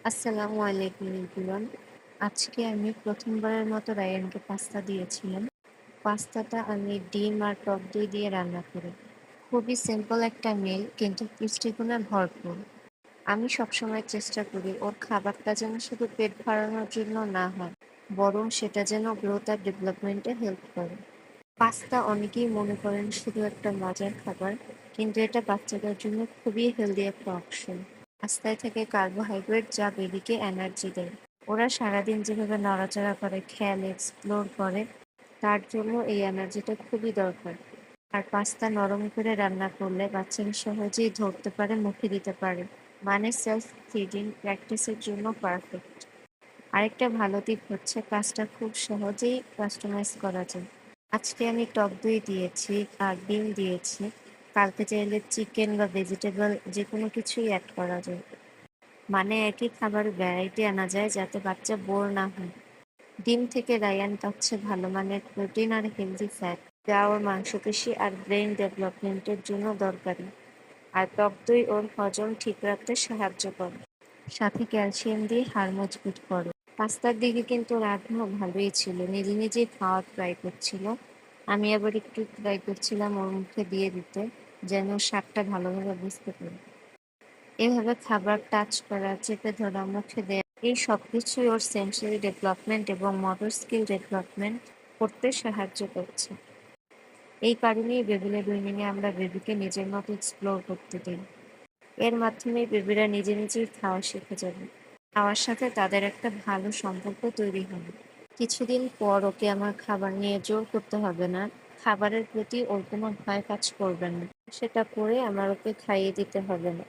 আসসালামু আলাইকুম এভরিওয়ান। আজকে আমি প্রথমবারের মতো রায়ানকে পাস্তা দিয়েছিলাম। পাস্তাটা আমি ডিম আর টক দই দিয়ে রান্না করি। খুবই সিম্পল একটা মিল কিন্তু পুষ্টিগুণে ভরপুর। আমি সবসময় চেষ্টা করি ওর খাবারটা যেন শুধু পেট ভরানোর জন্য না হয়, বরং সেটা যেন গ্রোথ আর ডেভেলপমেন্টে হেল্প করে। পাস্তা অনেকেই মনে করেন শুধু একটা মজার খাবার, কিন্তু এটা বাচ্চাদের জন্য খুবই হেলদি একটা অপশন। পাস্তায় থেকে কার্বোহাইড্রেট যা বেবিকে এনার্জি দেয়। ওরা সারাদিন যেভাবে নড়াচড়া করে, খেলে, এক্সপ্লোর করে, তার জন্য এই এনার্জিটা খুবই দরকার। আর পাস্তা নরম করে রান্না করলে বাচ্চারা সহজেই ধরতে পারে, মুখে দিতে পারে। মানে সেলফ ফিডিং প্র্যাকটিসের জন্য পারফেক্ট। আরেকটা ভালো দিক হচ্ছে কাজটা খুব সহজেই কাস্টমাইজ করা যায়। আজকে আমি টক দই দিয়েছি আর ডিম দিয়েছি। কালকে চাইলে চিকেন বা ভেজিটেবল যেকোনো কিছুই অ্যাড করা যায়। মানে একই খাবারের ভ্যারাইটি আনা যায় যাতে বাচ্চা বোর না হয়। ডিম থেকে রায়ান পাচ্ছে ভালো মানের প্রোটিন আর হেলদি ফ্যাট, যা ওর মাংসপেশি আর ব্রেন ডেভেলপমেন্টের জন্য দরকারি। আর টক দই ওর হজম ঠিক রাখতে সাহায্য করে, সাথে ক্যালসিয়াম দিয়ে হাড় মজবুত করে। পাস্তার দিকে কিন্তু ওর আগ্রহ ভালোই ছিল, নিজে নিজেই খাওয়ার ট্রাই করছিল। আমি আবার একটু ট্রাই করছিলাম ওর মুখে দিয়ে দিতে, যেন স্বাদটা ভালোভাবে বুঝতে পারি। এভাবে খাবার টাচ করা, চেপে ধরা, মুখে দেয়া, এই সবকিছুই ওর সেন্সরি ডেভেলপমেন্ট এবং মোটর স্কিল ডেভেলপমেন্ট করতে সাহায্য করছে। এই কারণেই বেবি লেড উইনিং এ আমরা বেবিকে নিজের মতো এক্সপ্লোর করতে দিই। এর মাধ্যমেই বেবিরা নিজে নিজেই খাওয়া শিখে যাবে। খাওয়ার সাথে তাদের একটা ভালো সম্পর্ক তৈরি হবে। কিছুদিন পর ওকে আমার খাবার নিয়ে জোর করতে হবে না। খাবারের প্রতি ওর কোনো ভয় কাজ করবে না। সেটা করে আমার ওকে খাইয়ে দিতে হবে না।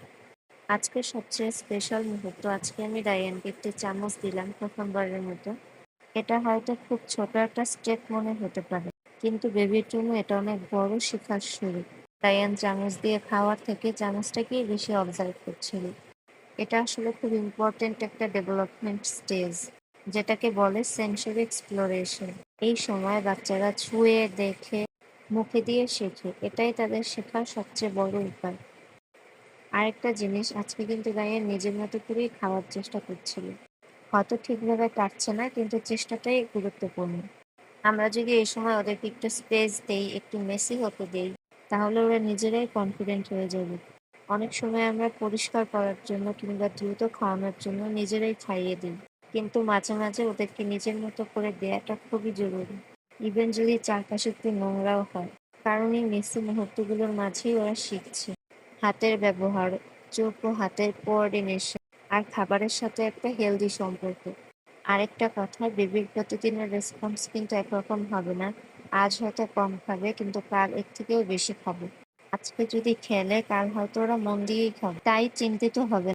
আজকের সবচেয়ে স্পেশাল মুহূর্ত, আজকে আমি রায়ানকে একটি চামচ দিলাম প্রথমবারের মতো। এটা হয়তো খুব ছোট একটা স্টেপ মনে হতে পারে, কিন্তু বেবির জন্য এটা অনেক বড় শেখার শুরু। রায়ান চামচ দিয়ে খাওয়ার থেকে চামচটাকেই বেশি অবজার্ভ করছিল। এটা আসলে খুব ইম্পর্ট্যান্ট একটা ডেভেলপমেন্ট স্টেজ, যেটাকে বলে সেন্সরি এক্সপ্লোরেশন। এই সময় বাচ্চারা ছুঁয়ে, দেখে, মুখে দিয়ে শেখে। এটাই তাদের শেখার সবচেয়ে বড় উপায়। আরেকটা জিনিস, আজকে কিন্তু রায়ান নিজের মতো করেই খাওয়ার চেষ্টা করছিল। হয়তো ঠিকভাবে কাটছে না, কিন্তু চেষ্টাটাই গুরুত্বপূর্ণ। আমরা যদি এই সময় ওদেরকে একটু স্পেস দেই, একটু মেসি হতে দেই, তাহলে ওরা নিজেরাই কনফিডেন্ট হয়ে যাবে। অনেক সময় আমরা পরিষ্কার করার জন্য কিংবা দ্রুত খাওয়ানোর জন্য নিজেরাই খাইয়ে দিই, কিন্তু মাঝে মাঝে ওদেরকে নিজের মতো করে দেয়াটা খুবই জরুরি, ইভেন যদি চারপাশে একটু নোংরাও হয়। কারণ এই মেসি মুহূর্তগুলোর মাঝেই ওরা শিখছে। হাতের ব্যবহার, চোখ ও হাতের কোঅর্ডিনেশন, আর খাবারের সাথে একটা হেলদি সম্পর্ক। আরেকটা কথা, বেবির প্রতিদিনের রেসপন্স কিন্তু একরকম হবে না। আজ হয়তো কম খাবে, কিন্তু কাল এর থেকেও বেশি খাবে। আজকে যদি খেলে, কাল হয়তো ওরা মন দিয়েই খাবে। তাই চিন্তিত হবে না।